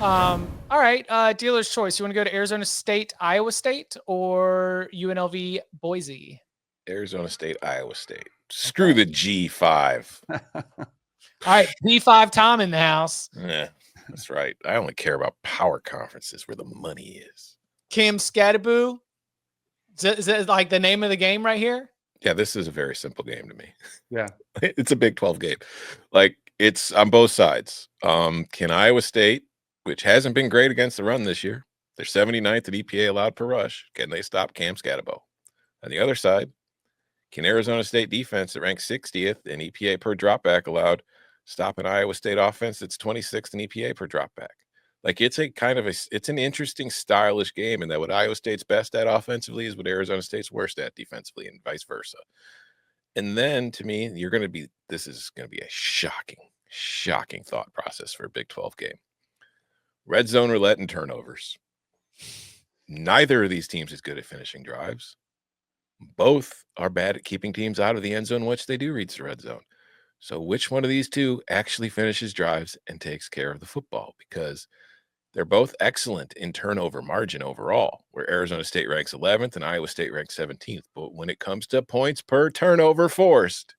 All right. Dealer's choice. You want to go to Arizona State, Iowa State, or UNLV, Boise? Arizona State, Iowa State. Screw the G5. All right. B5 Tom in the house. Yeah, that's right. I only care about power conferences where the money is. Kim Skattebo. Is that like the name of the game right here? Yeah, this is a very simple game to me. Yeah. It's a Big 12 game. Like, it's on both sides. Can Iowa State, which hasn't been great against the run this year, they're 79th at EPA allowed per rush, can they stop Cam Skattebo? On the other side, can Arizona State defense that ranks 60th in EPA per dropback allowed stop an Iowa State offense that's 26th in EPA per dropback? Like, it's an interesting, stylish game, and that what Iowa State's best at offensively is what Arizona State's worst at defensively, and vice versa. And then, to me, this is going to be a shocking thought process for a Big 12 game. Red zone roulette and turnovers. Neither of these teams is good at finishing drives. Both are bad at keeping teams out of the end zone once they do reach the red zone. So which one of these two actually finishes drives and takes care of the football? Because they're both excellent in turnover margin overall, where Arizona State ranks 11th and Iowa State ranks 17th. But when it comes to points per turnover forced,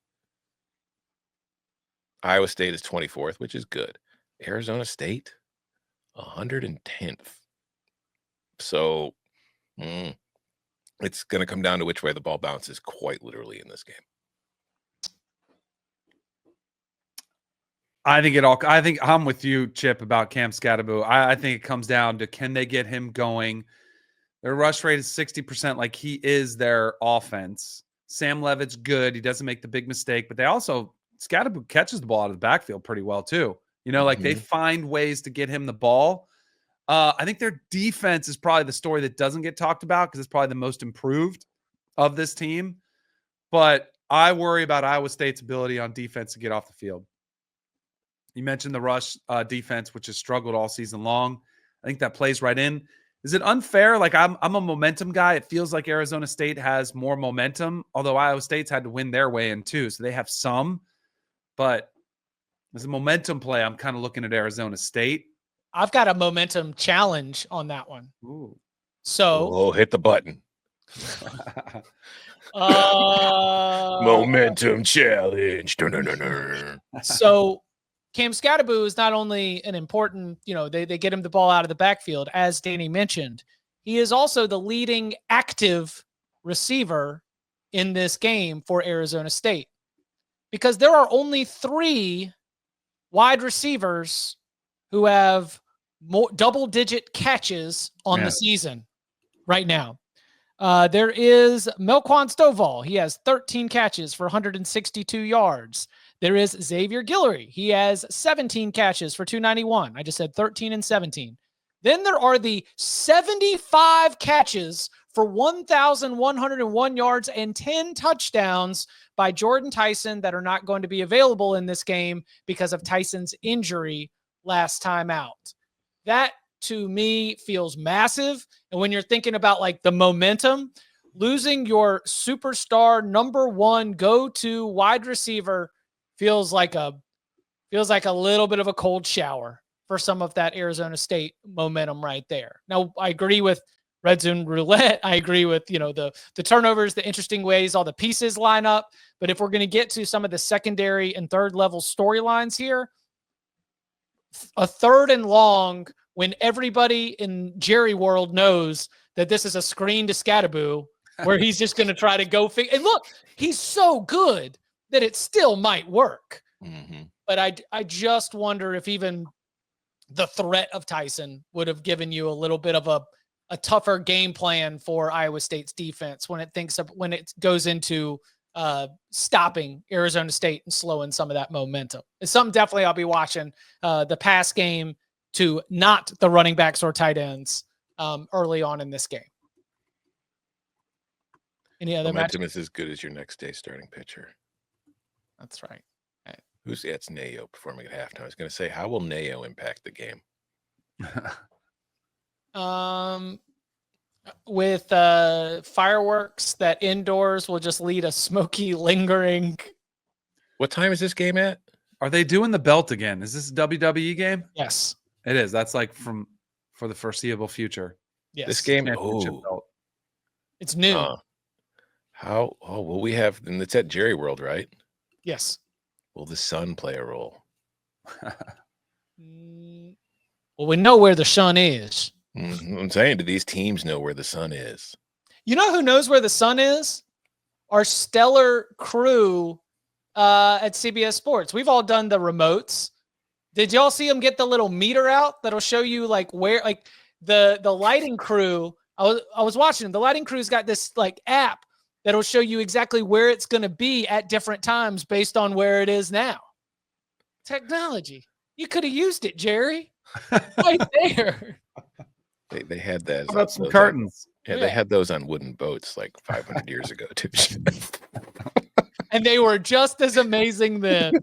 Iowa State is 24th, which is good. Arizona State, 110th. So it's going to come down to which way the ball bounces quite literally in this game. I think I'm with you, Chip, about Cam Skattebo. I think it comes down to, can they get him going? Their rush rate is 60%, like he is their offense. Sam Levitt's good. He doesn't make the big mistake, but Skattebo catches the ball out of the backfield pretty well too. They find ways to get him the ball. I think their defense is probably the story that doesn't get talked about because it's probably the most improved of this team. But I worry about Iowa State's ability on defense to get off the field. You mentioned the rush defense, which has struggled all season long. I think that plays right in. Is it unfair? Like, I'm a momentum guy. It feels like Arizona State has more momentum, although Iowa State's had to win their way in too. So they have some. But as a momentum play, I'm kind of looking at Arizona State. I've got a momentum challenge on that one. Ooh. So hit the button. Momentum challenge. So Cam Skattebo is not only an important, they get him the ball out of the backfield, as Danny mentioned. He is also the leading active receiver in this game for Arizona State, because there are only 3 wide receivers who have more double-digit catches on the season right now. There is Melquan Stovall. He has 13 catches for 162 yards. There is Xavier Guillory. He has 17 catches for 291. I just said 13 and 17. Then there are the 75 catches for 1,101 yards and 10 touchdowns by Jordan Tyson that are not going to be available in this game because of Tyson's injury last time out. That, to me, feels massive. And when you're thinking about like the momentum, losing your superstar number 1 go-to wide receiver feels like a little bit of a cold shower for some of that Arizona State momentum right there. Now, I agree with red zone roulette. I agree with, the turnovers, the interesting ways all the pieces line up. But if we're going to get to some of the secondary and third level storylines here, a 3rd and long when everybody in Jerry world knows that this is a screen to Skattebo where he's just going to try to go and look, he's so good that it still might work. Mm-hmm. But I just wonder if even the threat of Tyson would have given you a little bit of a tougher game plan for Iowa State's defense when it goes into stopping Arizona State and slowing some of that momentum. It's something definitely I'll be watching the pass game to not the running backs or tight ends early on in this game. Any other momentum is as good as your next day starting pitcher. That's right. It's Nayo performing at halftime. I was going to say, how will Nayo impact the game? With fireworks that indoors will just lead a smoky, lingering. What time is this game at? Are they doing the belt again? Is this a WWE game? Yes. It is. That's like for the foreseeable future. Yes. This game, Championship oh, belt. It's new. Will we have, and it's at Jerry World, right? Yes. Will the sun play a role? Well, we know where the sun is. I'm saying, do these teams know where the sun is? You know who knows where the sun is? Our stellar crew at CBS Sports. We've all done the remotes. Did y'all see them get the little meter out that'll show you like where, like the lighting crew? I was watching them. The lighting crew's got this like app that'll show you exactly where it's going to be at different times based on where it is now. Technology. You could have used it, Jerry. Right there. They had that. How about some curtains? Yeah, they had those on wooden boats like 500 years ago too. And they were just as amazing then.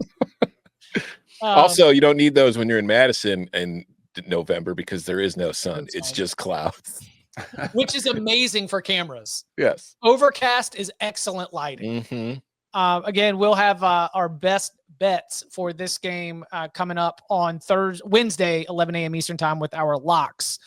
Also, you don't need those when you're in Madison in November because there is no sun. It's just clouds. Which is amazing for cameras. Yes. Overcast is excellent lighting. Mm-hmm. Again, we'll have our best bets for this game coming up on Wednesday, 11 a.m. Eastern time with our locks